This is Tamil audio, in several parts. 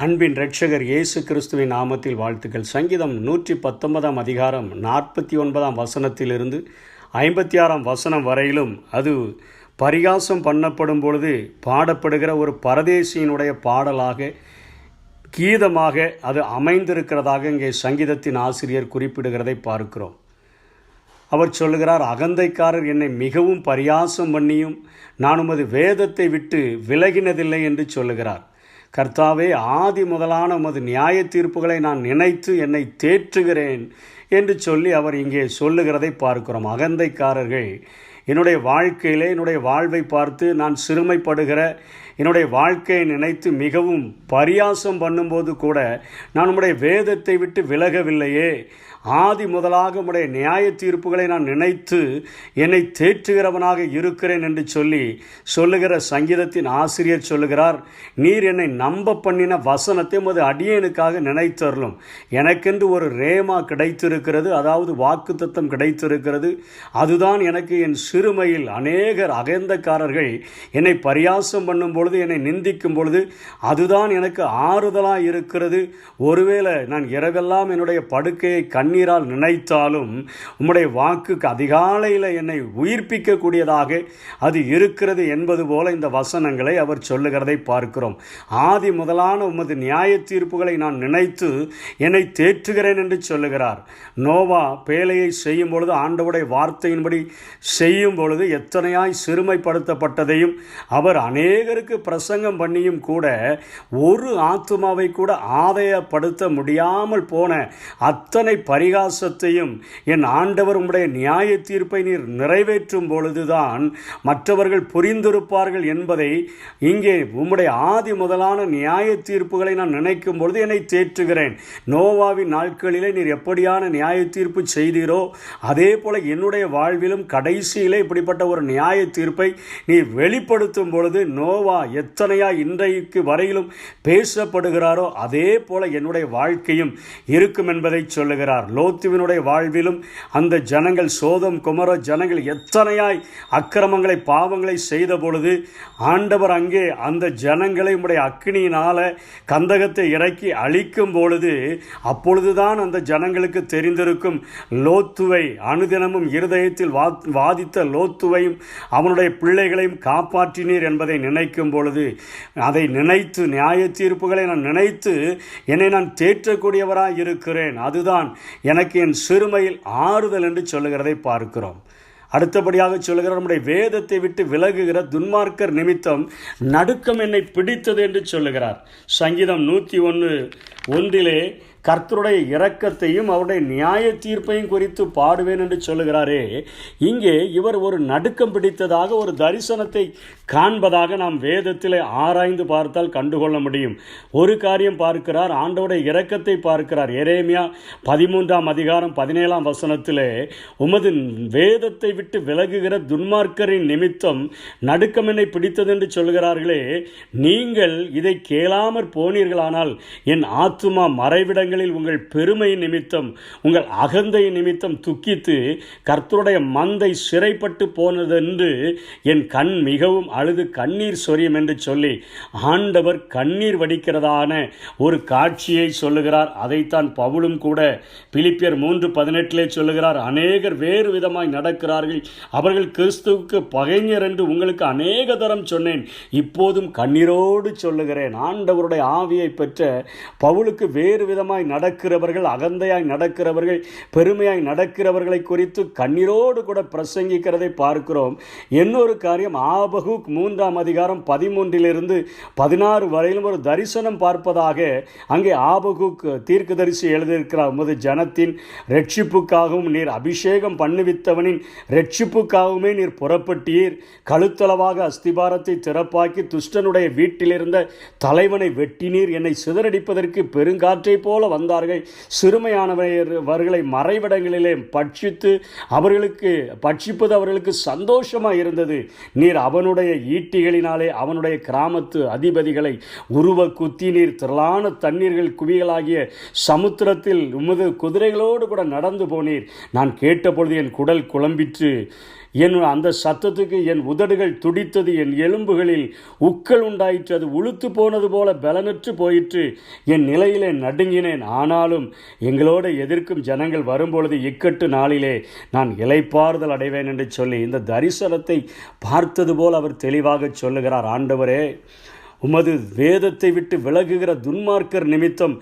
அன்பின் இரட்சகர் இயேசு கிறிஸ்துவின் நாமத்தில் வாழ்த்துக்கள். சங்கீதம் 119 அதிகாரம் 49 வசனத்திலிருந்து 56 வசனம் வரையிலும் அது பரிகாசம் பண்ணப்படும் பொழுது பாடப்படுகிற ஒரு பரதேசியினுடைய பாடலாக கீதமாக அது அமைந்திருக்கிறதாக இங்கே சங்கீதத்தின் ஆசிரியர் குறிப்பிடுகிறதை பார்க்கிறோம். அவர் சொல்லுகிறார், அகந்தைக்காரர் என்னை மிகவும் பரியாசம் பண்ணியும் நான் உமது வேதத்தை விட்டு விலகினதில்லை என்று சொல்லுகிறார். கர்த்தாவே, ஆதி முதலான உமது நியாய தீர்ப்புகளை நான் நினைத்து என்னை தேற்றுகிறேன் என்று சொல்லி அவர் இங்கே சொல்லுகிறதை பார்க்கிறோம். அகந்தைக்காரர்கள் என்னுடைய வாழ்க்கையிலே என்னுடைய வாழ்வை பார்த்து நான் சிறுமைப்படுகிற என்னுடைய வாழ்க்கையை நினைத்து மிகவும் பரியாசம் பண்ணும்போது கூட நான் உம்முடைய வேதத்தை விட்டு விலகவில்லையே, ஆதி முதலாக உம்முடைய நியாய தீர்ப்புகளை நான் நினைத்து என்னை தேற்றுகிறவனாக இருக்கிறேன் என்று சொல்லுகிற சங்கீதத்தின் ஆசிரியர் சொல்லுகிறார், நீர் என்னை நம்ப பண்ணின வசனத்தை உமது அடியேனுக்காக நினைத்தருளும். எனக்கென்று ஒரு ரேமா கிடைத்திருக்கிறது, அதாவது வாக்குத்தத்தம் கிடைத்திருக்கிறது. அதுதான் எனக்கு என் சிறுமையில் அநேகர் அகந்தக்காரர்கள் என்னை பரியாசம் பண்ணும் பொழுது, என்னை நிந்திக்கும் பொழுது அதுதான் எனக்கு ஆறுதலாக இருக்கிறது. ஒருவேளை நான் இரவெல்லாம் என்னுடைய படுக்கையை கண்ணீரால் நினைத்தாலும் உம்முடைய வாக்குக்கு அதிகாலையில் என்னை உயிர்ப்பிக்கக்கூடியதாக அது இருக்கிறது என்பது போல இந்த வசனங்களை அவர் சொல்லுகிறதை பார்க்கிறோம். ஆதி முதலான உமது நியாய தீர்ப்புகளை நான் நினைத்து என்னை தேற்றுகிறேன் என்று சொல்லுகிறார். நோவா பேழையை செய்யும் பொழுது ஆண்டவருடைய வார்த்தையின்படி செய்யும் பொழுது எத்தனையாய் சிறுமைப்படுத்தப்பட்டதையும் அவர் அநேகருக்கு பிரசங்கம் பண்ணியும் கூட ஒரு ஆத்துமாவை கூட ஆதாயப்படுத்த முடியாமல் போன அத்தனை பரிகாசத்தையும் என் ஆண்டவர் உம்முடைய நியாய தீர்ப்பை நீர் நிறைவேற்றும் பொழுதுதான் மற்றவர்கள் புரிந்திருப்பார்கள் என்பதை இங்கே உம்முடைய ஆதி முதலான நியாய தீர்ப்புகளை நான் நினைக்கும் பொழுது என்னை தேற்றுகிறேன். நோவாவின் நாட்களிலே நீர் எப்படியான நியாய தீர்ப்பு செய்தீரோ அதே போல என்னுடைய வாழ்விலும் கடைசியிலே இப்படிப்பட்ட ஒரு நியாய தீர்ப்பை நீர் வெளிப்படுத்தும் பொழுது நோவா எத்தனையா இன்றைக்கு வரையிலும் பேசப்படுகிறாரோ அதே போல என்னுடைய வாழ்க்கையும் இருக்கும் என்பதை சொல்லுகிறார். லோத்துவினுடைய வாழ்விலும் அந்த ஜனங்கள், சோதம் குமர ஜனங்கள் எத்தனையாய் அக்கிரமங்களை பாவங்களை செய்த பொழுது ஆண்டவர் அங்கே அந்த ஜனங்களை உம்முடைய அக்கினியினால கந்தகத்தை இறக்கி அழிக்கும் பொழுது அப்பொழுதுதான் அந்த ஜனங்களுக்கு தெரிந்திருக்கும் லோத்துவை அனுதினமும் இருதயத்தில் வாதித்த லோத்துவையும் அவனுடைய பிள்ளைகளையும் காப்பாற்றினீர் என்பதை நினைக்கும் பொழுது, அதை நினைத்து நியாய தீர்ப்புகளை நான் நினைத்து என்னை நான் தேற்றக்கூடியவராக இருக்கிறேன், அதுதான் எனக்கு என் சிறுமையில் ஆறுதல் என்று சொல்லுகிறதை பார்க்கிறோம். அடுத்தபடியாக சொல்லுகிறார், நம்முடைய வேதத்தை விட்டு விலகுகிற துன்மார்க்கர் நிமித்தம் நடுக்கம் என்னை பிடித்தது என்று சொல்லுகிறார். சங்கீதம் 101 கர்த்தருடைய இரக்கத்தையும் அவருடைய நியாய தீர்ப்பையும் குறித்து பாடுவேன் என்று சொல்லுகிறாரே. இங்கே இவர் ஒரு நடுக்கம் பிடித்ததாக ஒரு தரிசனத்தை காண்பதாக நாம் வேதத்தில் ஆராய்ந்து பார்த்தால் கண்டுகொள்ள முடியும். ஒரு காரியம் பார்க்கிறார், ஆண்டவருடைய இரக்கத்தை பார்க்கிறார். எரேமியா 13 அதிகாரம் 17 வசனத்திலே, உமது வேதத்தை விட்டு விலகுகிற துன்மார்க்கரின் நிமித்தம் நடுக்கம் என்னை பிடித்தது என்று சொல்கிறார்களே. நீங்கள் இதை கேளாமற் போனீர்களானால் என் ஆத்துமா மறைவிடங்கள் உங்கள் பெருமை நிமித்தம் உங்கள் அகந்தை நிமித்தம் துக்கித்து கர்த்தருடைய மந்தை சிறைப்பட்டு போனதென்று என் கண் மிகவும் அழுது கண்ணீர் சொரியும் என்று சொல்லி ஆண்டவர் கண்ணீர் வடிக்கிறதான ஒரு காட்சியை சொல்லுகிறார். அதைத்தான் பவுலும் கூட பிலிப்பியர் 3:18 சொல்லுகிறார், அநேகர் வேறு விதமாய் நடக்கிறார்கள், அவர்கள் கிறிஸ்துவுக்கு பகைஞர் என்று உங்களுக்கு அநேக தரம் சொன்னேன், இப்போதும் கண்ணீரோடு சொல்லுகிறேன். ஆண்டவருடைய ஆவியை பெற்ற பவுலுக்கு வேறு விதமாய் நடக்கிறவர்கள், அகந்தையாய் நடக்கிறவர்கள், பெருமையாய் நடக்கிறவர்களை குறித்து கண்ணீரோடு கூட பிரசங்கிக்கிறதை பார்க்கிறோம். இன்னொரு காரியம், ஆபகுக் 3 அதிகாரம் 13 வரையிலும் ஒரு தரிசனம் பார்ப்பதாக அங்கே ஆபகுக் தீர்க்கதரிசி எழுதியிருக்கிறார். உமது ஜனத்தின் ரட்சிப்புக்காகவும் நீர் அபிஷேகம் பண்ணுவித்தவனின் ரட்சிப்புக்காகவுமே நீர் புறப்பட்டீர், கழுத்தளவாக அஸ்திபாரத்தை திறப்பாக்கி துஷ்டனுடைய வீட்டிலிருந்த தலைவனை வெட்டினீர், என்னை சிதறடிப்பதற்கு பெருங்காற்றை போல வந்தார்கள், சிறுமையானவர்களை மறைவிடங்களிலே பட்சிப்பது அவர்களுக்கு சந்தோஷமாக இருந்தது. நீர் அவனுடைய ஈட்டிகளினாலே அவனுடைய கிராமத்து அதிபதிகளை உருவ குத்தி நீர் திரளான தண்ணீர்கள் குவியலாகிய சமுத்திரத்தில் உமது குதிரைகளோடு கூட நடந்து போனீர். நான் கேட்டபொழுது என் குடல் குழம்பிற்று, அந்த சத்தத்துக்கு என் உதடுகள் துடித்தது, என் எலும்புகளில் உக்கள் உண்டாயிற்று, அது உளுத்து போனது போல பலனற்று போயிற்று, என் நிலையிலே நடுங்கினேன். ஆனாலும் எங்களோடு எதிர்க்கும் ஜனங்கள் வரும்பொழுது இக்கட்டு நாளிலே நான் இளைப்பாறுதல் அடைவேன் என்று சொல்லி இந்த தரிசனத்தை பார்த்தது போல் அவர் தெளிவாக சொல்லுகிறார். ஆண்டவரே, உமது வேதத்தை விட்டு விலகுகிற துன்மார்க்கர் நிமித்தம்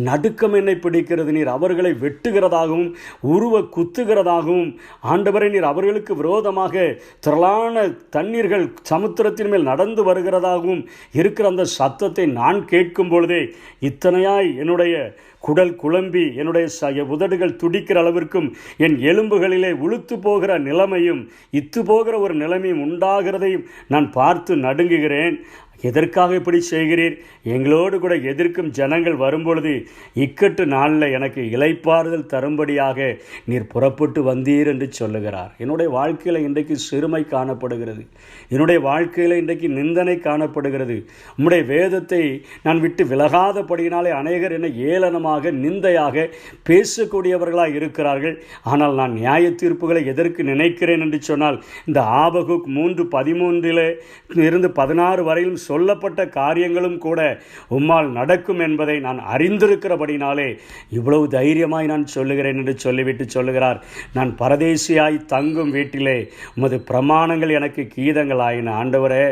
நடுக்கம் என்னை பிடிக்கிறது. நீர் அவர்களை வெட்டுகிறதாகவும் உருவ குத்துகிறதாகவும், ஆண்டவரை நீர் அவர்களுக்கு விரோதமாக திரளான தண்ணீர்கள் சமுத்திரத்தின் மேல் நடந்து வருகிறதாகவும் இருக்கிற அந்த சத்தத்தை நான் கேட்கும் பொழுதே இத்தனையாய் என்னுடைய குடல் குழம்பி என்னுடைய உதடுகள் துடிக்கிற அளவிற்கும் என் எலும்புகளிலே உளுத்து போகிற நிலைமையும் இத்து போகிற ஒரு நிலைமையும் உண்டாகிறதையும் நான் பார்த்து நடுங்குகிறேன். எதற்காக இப்படி செய்கிறீர்? எங்களோடு கூட எதிர்க்கும் ஜனங்கள் வரும்பொழுது இக்கட்டு நாளில் எனக்கு இளைப்பாறுதல் தரும்படியாக நீர் புறப்பட்டு வந்தீர் என்று சொல்லுகிறார். என்னுடைய வாழ்க்கையில் இன்றைக்கு சிறுமை காணப்படுகிறது. என்னுடைய வாழ்க்கையில் இன்றைக்கு நிந்தனை காணப்படுகிறது. உம்முடைய வேதத்தை நான் விட்டு விலகாதபடியினாலே அநேகர் என்னை ஏளனமாக நிந்தையாக பேசக்கூடியவர்களாக இருக்கிறார்கள். ஆனால் நான் நியாய தீர்ப்புகளை எதற்கு நினைக்கிறேன் என்று சொன்னால், இந்த ஆபகுக் 3:13 இருந்து 16 வரையிலும் சொல்லப்பட்ட காரியங்களும் கூட உம்மால் நடக்கும் என்பதை நான் அறிந்திருக்கிறபடினாலே இவ்வளவு தைரியமாய் நான் சொல்லுகிறேன் என்று சொல்லிவிட்டு சொல்லுகிறார். நான் பரதேசியாய் தங்கும் வீட்டிலே உமது பிரமாணங்கள் எனக்கு கீதங்கள் ஆயின. ஆண்டவரே,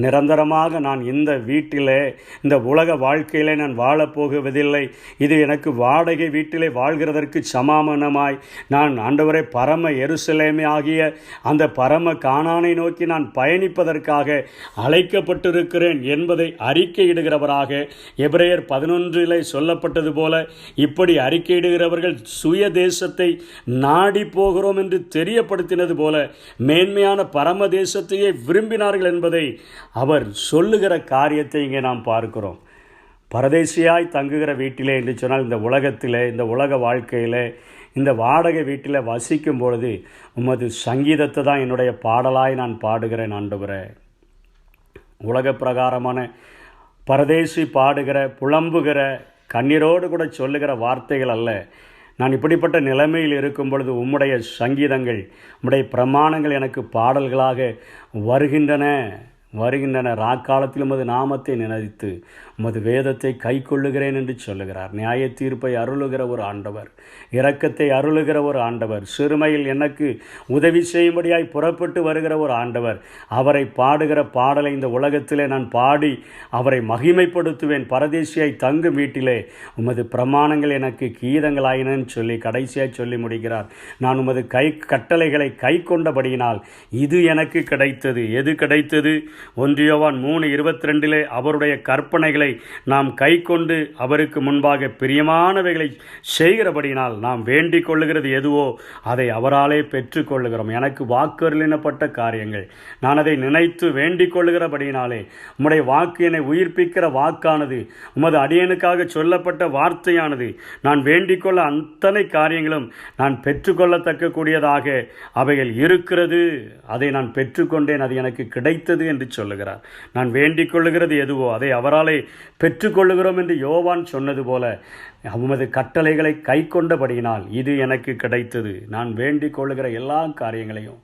நிரந்தரமாக நான் இந்த வீட்டிலே இந்த உலக வாழ்க்கையிலே நான் வாழப்போகுவதில்லை. இது எனக்கு வாடகை வீட்டிலே வாழ்கிறதற்கு சமானமாய் நான் ஆண்டவரே பரம எருசலேமே ஆகிய அந்த பரம கானானை நோக்கி நான் பயணிப்பதற்காக அழைக்கப்பட்டிருக்கிறேன் என்பதை அறிக்கையிடுகிறவராக எபிரேயர் 11 சொல்லப்பட்டது போல இப்படி அறிக்கையிடுகிறவர்கள் சுய தேசத்தை நாடி போகிறோம் என்று தெரியப்படுத்தினது போல மேன்மையான பரம தேசத்தையே விரும்பினார்கள் என்பதை அவர் சொல்லுகிற காரியத்தை இங்கே நாம் பார்க்கிறோம். பரதேசியாய் தங்குகிற வீட்டிலே என்று சொன்னால், இந்த உலகத்திலே இந்த உலக வாழ்க்கையில் இந்த வாடகை வீட்டில் வசிக்கும் பொழுது உமது சங்கீதத்தை தான் என்னுடைய பாடலாய் நான் பாடுகிறேன். ஆண்டவரே, உலக பிரகாரமான பரதேசி பாடுகிற புலம்புகிற கண்ணீரோடு கூட சொல்லுகிற வார்த்தைகள் அல்ல. நான் இப்படிப்பட்ட நிலைமையில் இருக்கும் பொழுது உம்முடைய சங்கீதங்கள், உம்முடைய பிரமாணங்கள் எனக்கு பாடல்களாக வருகின்றன. ராக்காலத்தில் உமது நாமத்தை நினைத்து உமது வேதத்தை கை கொள்ளுகிறேன் என்று சொல்லுகிறார். நியாய தீர்ப்பை அருளுகிற ஒரு ஆண்டவர், இரக்கத்தை அருளுகிற ஒரு ஆண்டவர், சிறுமையில் எனக்கு உதவி செய்யும்படியாய் புறப்பட்டு வருகிற ஒரு ஆண்டவர். அவரை பாடுகிற பாடலை இந்த உலகத்திலே நான் பாடி அவரை மகிமைப்படுத்துவேன். பரதேசியாய் தங்கும் வீட்டிலே உமது பிரமாணங்கள் எனக்கு கீதங்களாயினன்னு சொல்லி கடைசியாய் சொல்லி முடிக்கிறார். நான் உமது கட்டளைகளை கை கொண்டபடியினால் இது எனக்கு கிடைத்தது. எது கிடைத்தது? 1 யோவான் 3:22 அவருடைய கற்பனைகளை நாம் கை கொண்டு அவருக்கு முன்பாக பிரியமானவைகளை செய்கிறபடியினால் நாம் வேண்டிக் கொள்ளுகிறது எதுவோ அதை அவராலே பெற்றுக்கொள்ளுகிறோம். எனக்கு வாக்குறுதியிடப்பட்ட காரியங்கள் நான் அதை நினைத்து வேண்டிக் கொள்ளுகிறபடியினாலே உம்முடைய வாக்கு என்னை உயிர்ப்பிக்கிற வாக்கானது, உமது அடியனுக்காக சொல்லப்பட்ட வார்த்தையானது, நான் வேண்டிக் கொள்ள அத்தனை காரியங்களும் நான் பெற்றுக்கொள்ளத்தக்க கூடியதாக அவைகள் இருக்கிறது. அதை நான் பெற்றுக்கொண்டேன், அது எனக்கு கிடைத்தது என்று சொல்லுகிறார். நான் வேண்டிக் கொள்ளுகிறது எதுவோ அதை அவராலே பெற்றுக்கொள்ளுகிறோம் என்று யோவான் சொன்னது போல உமது கட்டளைகளை கை கொண்டபடியினால் இது எனக்கு கிடைத்தது. நான் வேண்டிக் கொள்ளுகிற எல்லா காரியங்களையும்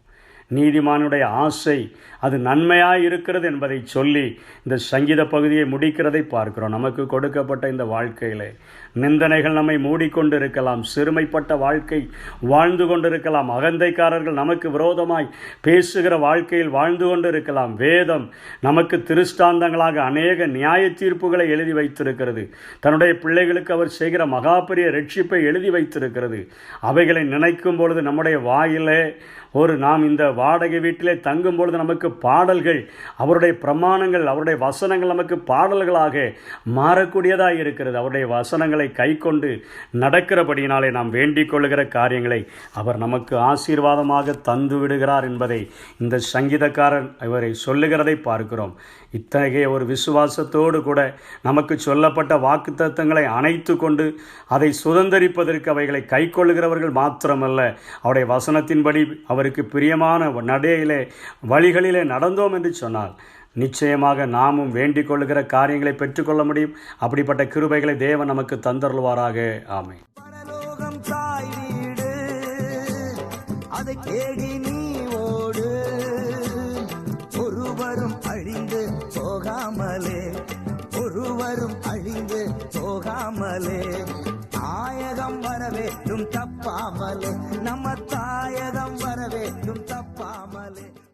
நீதிமானுடைய ஆசை அது நன்மையாக இருக்கிறது என்பதை சொல்லி இந்த சங்கீத பகுதியை முடிக்கிறதை பார்க்கிறோம். நமக்கு கொடுக்கப்பட்ட இந்த வாழ்க்கையிலே நிந்தனைகள் நம்மை மூடிக்கொண்டு இருக்கலாம், சிறுமைப்பட்ட வாழ்க்கை வாழ்ந்து கொண்டிருக்கலாம், அகந்தைக்காரர்கள் நமக்கு விரோதமாய் பேசுகிற வாழ்க்கையில் வாழ்ந்து கொண்டு இருக்கலாம். வேதம் நமக்கு திருஷ்டாந்தங்களாக அநேக நியாய தீர்ப்புகளை எழுதி வைத்திருக்கிறது. தன்னுடைய பிள்ளைகளுக்கு அவர் செய்கிற மகாபெரிய ரட்சிப்பை எழுதி வைத்திருக்கிறது. அவைகளை நினைக்கும் பொழுது நம்முடைய வாயிலே நாம் இந்த வாடகை வீட்டிலே தங்கும் பொழுது நமக்கு பாடல்கள், அவருடைய பிரமாணங்கள், அவருடைய வசனங்கள் நமக்கு பாடல்களாக மாறக்கூடியதாக இருக்கிறது. அவருடைய வசனங்களை கை கொண்டு நடக்கிறபடியினாலே நாம் வேண்டிக் கொள்ளுகிற காரியங்களை அவர் நமக்கு ஆசீர்வாதமாக தந்து விடுகிறார் என்பதை இந்த சங்கீதக்காரன் இவரை சொல்லுகிறதை பார்க்கிறோம். இத்தகைய ஒரு விசுவாசத்தோடு கூட நமக்கு சொல்லப்பட்ட வாக்குத்தத்தங்களை அணைத்து கொண்டு அதை சுதந்தரிப்பதற்கு அவைகளை கை கொள்ளுகிறவர்கள் மாத்திரமல்ல, அவருடைய வசனத்தின்படி அவருக்கு பிரியமான நடையிலே வழிகளிலே நடந்தோம் என்று சொன்னால் நிச்சயமாக நாமும் வேண்டிக் கொள்ளுகிற காரியங்களை பெற்றுக்கொள்ள முடியும். அப்படிப்பட்ட கிருபைகளை தேவன் நமக்கு தந்தருள்வாராக. ஆமென். அதை தேடி நீ ஓடு, ஒருவரும் அழிந்து போகாமலே, ஒருவரும் அழிந்து போகாமலே, தாயகம் வரவேண்டும் தப்பாமலே, நம்ம தாயகம் வரவேண்டும் தப்பாமலே.